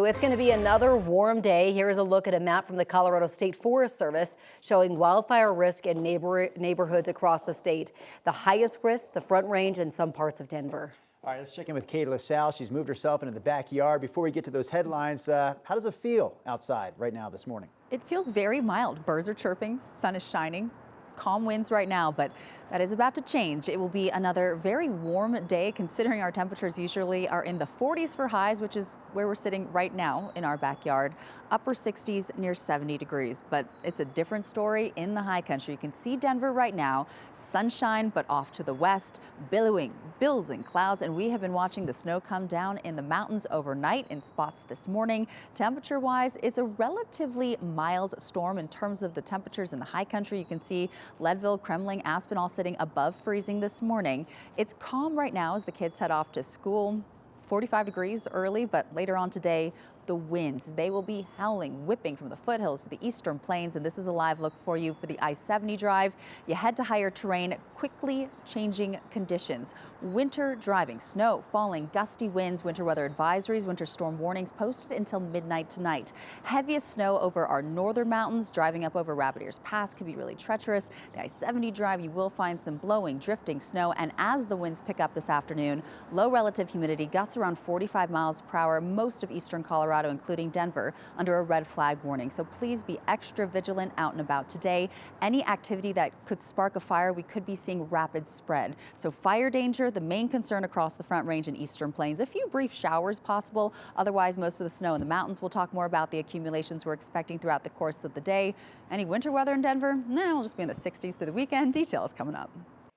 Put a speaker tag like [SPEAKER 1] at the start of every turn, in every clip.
[SPEAKER 1] It's going to be another warm day. Here's a look at a map from the Colorado State Forest Service showing wildfire risk in neighborhoods across the state. The highest risk, the Front Range and some parts of Denver.
[SPEAKER 2] All right, let's check in with Katie LaSalle. She's moved herself into the backyard. Before we get to those headlines, how does it feel outside right now this morning?
[SPEAKER 3] It feels very mild. Birds are chirping, sun is shining, calm winds right now, but that is about to change. It will be another very warm day considering our temperatures usually are in the 40s for highs, which is where we're sitting right now in our backyard. Upper 60s near 70 degrees, but it's a different story in the high country. You can see Denver right now, sunshine, but off to the west, billowing, building clouds, and we have been watching the snow come down in the mountains overnight in spots this morning. Temperature wise, it's a relatively mild storm in terms of the temperatures in the high country. You can see Leadville, Kremling, Aspen all sitting above freezing this morning. It's calm right now as the kids head off to school. 45 degrees early, but later on today, the winds, they will be howling, whipping from the foothills to the eastern plains. And this is a live look for you for the I-70 drive. You head to higher terrain, quickly changing conditions. Winter driving, snow falling, gusty winds, winter weather advisories, winter storm warnings posted until midnight tonight. Heaviest snow over our northern mountains, driving up over Rabbit Ears Pass could be really treacherous. The I-70 drive, you will find some blowing, drifting snow. And as the winds pick up this afternoon, low relative humidity, gusts around 45 miles per hour, most of eastern Colorado, including Denver, under a red flag warning. So please be extra vigilant out and about today. Any activity that could spark a fire, we could be seeing rapid spread. So fire danger, the main concern across the Front Range and eastern plains. A few brief showers possible. Otherwise, most of the snow in the mountains. We'll talk more about the accumulations we're expecting throughout the course of the day. Any winter weather in Denver? We'll just be in the 60s through the weekend. Details coming up.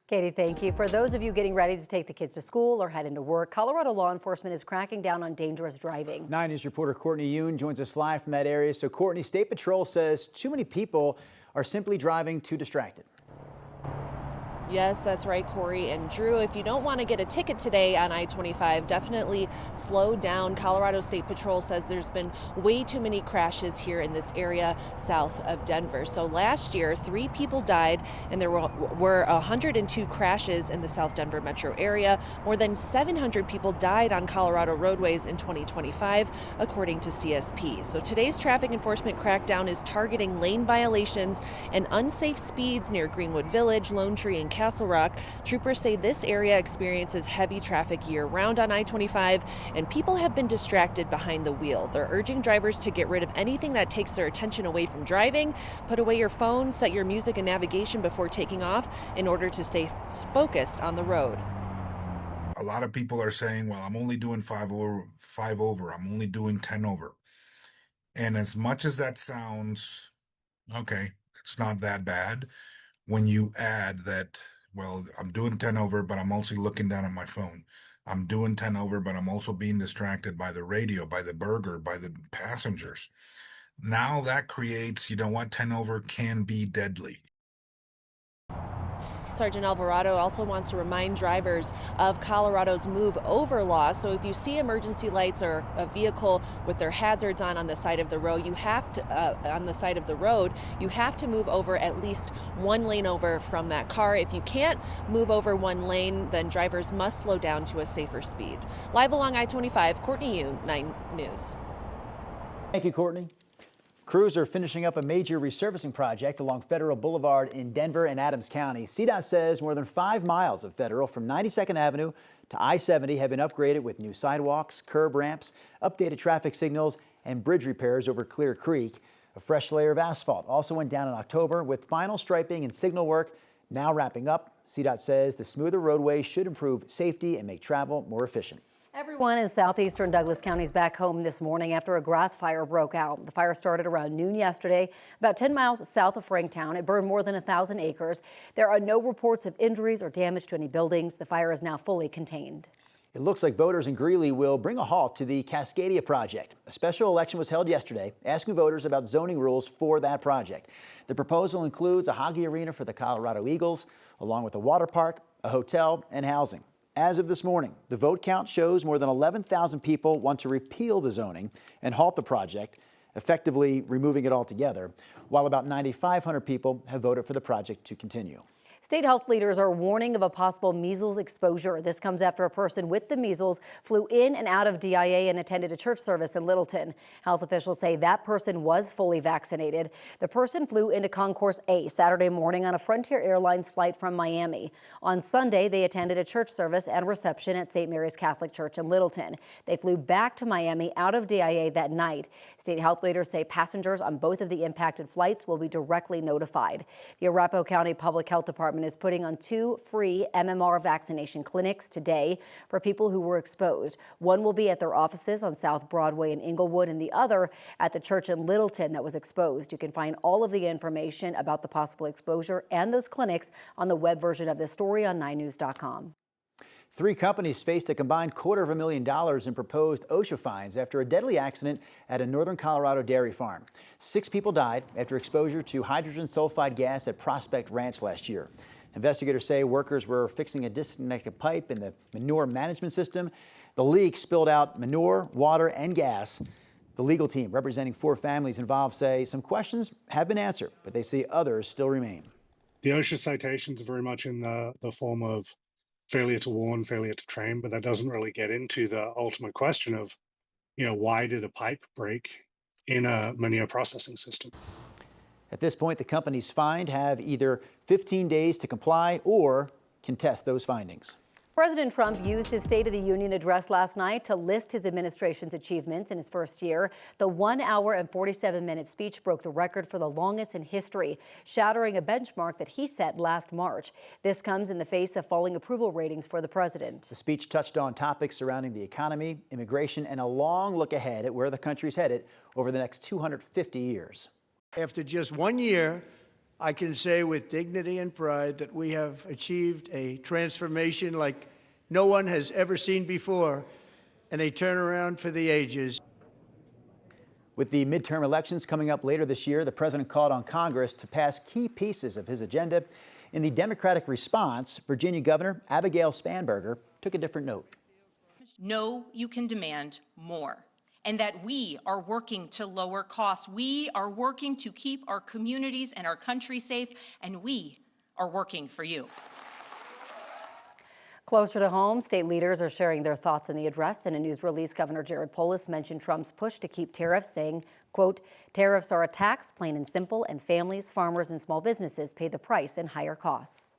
[SPEAKER 1] Katie, thank you. For those of you getting ready to take the kids to school or head into work, Colorado law enforcement is cracking down on dangerous driving. 9
[SPEAKER 2] News reporter Courtney Yoon joins us live from that area. So Courtney, State Patrol says too many people are simply driving too distracted.
[SPEAKER 4] Yes, that's right, Corey and Drew. If you don't want to get a ticket today on I-25, definitely slow down. Colorado State Patrol says there's been way too many crashes here in this area south of Denver. So last year, 3 people died and there were 102 crashes in the South Denver metro area. More than 700 people died on Colorado roadways in 2025, according to CSP. So today's traffic enforcement crackdown is targeting lane violations and unsafe speeds near Greenwood Village, Lone Tree, and Castle Rock. Troopers say this area experiences heavy traffic year-round on I-25, and people have been distracted behind the wheel. They're urging drivers to get rid of anything that takes their attention away from driving. Put away your phone, set your music and navigation before taking off in order to stay focused on the road.
[SPEAKER 5] A lot of people are saying, well, I'm only doing 5 over, I'm only doing 10 over. And as much as that sounds, okay, it's not that bad. When you add that, well, I'm doing 10 over, but I'm also looking down at my phone. I'm doing 10 over, but I'm also being distracted by the radio, by the burger, by the passengers. Now that creates, 10 over can be deadly.
[SPEAKER 4] Sergeant Alvarado also wants to remind drivers of Colorado's move over law. So if you see emergency lights or a vehicle with their hazards on the side of the road, you have to move over at least 1 lane over from that car. If you can't move over 1 lane, then drivers must slow down to a safer speed. Live along I-25, Courtney Yoon, 9 News.
[SPEAKER 2] Thank you, Courtney. Crews are finishing up a major resurfacing project along Federal Boulevard in Denver and Adams County. CDOT says more than 5 miles of Federal from 92nd Avenue to I-70 have been upgraded with new sidewalks, curb ramps, updated traffic signals, and bridge repairs over Clear Creek. A fresh layer of asphalt also went down in October with final striping and signal work now wrapping up. CDOT says the smoother roadway should improve safety and make travel more efficient.
[SPEAKER 1] Everyone in southeastern Douglas County is back home this morning after a grass fire broke out. The fire started around noon yesterday, about 10 miles south of Franktown. It burned more than 1,000 acres. There are no reports of injuries or damage to any buildings. The fire is now fully contained.
[SPEAKER 2] It looks like voters in Greeley will bring a halt to the Cascadia project. A special election was held yesterday, asking voters about zoning rules for that project. The proposal includes a hockey arena for the Colorado Eagles, along with a water park, a hotel, and housing. As of this morning, the vote count shows more than 11,000 people want to repeal the zoning and halt the project, effectively removing it altogether, while about 9,500 people have voted for the project to continue.
[SPEAKER 1] State health leaders are warning of a possible measles exposure. This comes after a person with the measles flew in and out of DIA and attended a church service in Littleton. Health officials say that person was fully vaccinated. The person flew into Concourse A Saturday morning on a Frontier Airlines flight from Miami. On Sunday, they attended a church service and reception at St. Mary's Catholic Church in Littleton. They flew back to Miami out of DIA that night. State health leaders say passengers on both of the impacted flights will be directly notified. The Arapahoe County Public Health Department is putting on 2 free MMR vaccination clinics today for people who were exposed. One will be at their offices on South Broadway in Inglewood and the other at the church in Littleton that was exposed. You can find all of the information about the possible exposure and those clinics on the web version of this story on 9news.com.
[SPEAKER 2] 3 companies faced a combined $250,000 in proposed OSHA fines after a deadly accident at a northern Colorado dairy farm. 6 people died after exposure to hydrogen sulfide gas at Prospect Ranch last year. Investigators say workers were fixing a disconnected pipe in the manure management system. The leak spilled out manure, water, and gas. The legal team representing 4 families involved say some questions have been answered, but they say others still remain.
[SPEAKER 6] The OSHA citations are very much in the form of failure to warn, failure to train, but that doesn't really get into the ultimate question of, why did a pipe break in a manure processing system?
[SPEAKER 2] At this point, the companies fined have either 15 days to comply or contest those findings.
[SPEAKER 1] President Trump used his State of the Union address last night to list his administration's achievements in his first year. The 1 hour and 47-minute speech broke the record for the longest in history, shattering a benchmark that he set last March. This comes in the face of falling approval ratings for the president.
[SPEAKER 2] The speech touched on topics surrounding the economy, immigration, and a long look ahead at where the country's headed over the next 250 years.
[SPEAKER 7] After just 1 year, I can say with dignity and pride that we have achieved a transformation like no one has ever seen before and a turnaround for the ages.
[SPEAKER 2] With the midterm elections coming up later this year, the president called on Congress to pass key pieces of his agenda. In the Democratic response, Virginia Governor Abigail Spanberger took a different note.
[SPEAKER 8] No, you can demand more. And that we are working to lower costs. We are working to keep our communities and our country safe, and we are working for you.
[SPEAKER 1] Closer to home, state leaders are sharing their thoughts in the address. In a news release, Governor Polis mentioned Trump's push to keep tariffs, saying, quote, "Tariffs are a tax, plain and simple, and families, farmers, and small businesses pay the price in higher costs."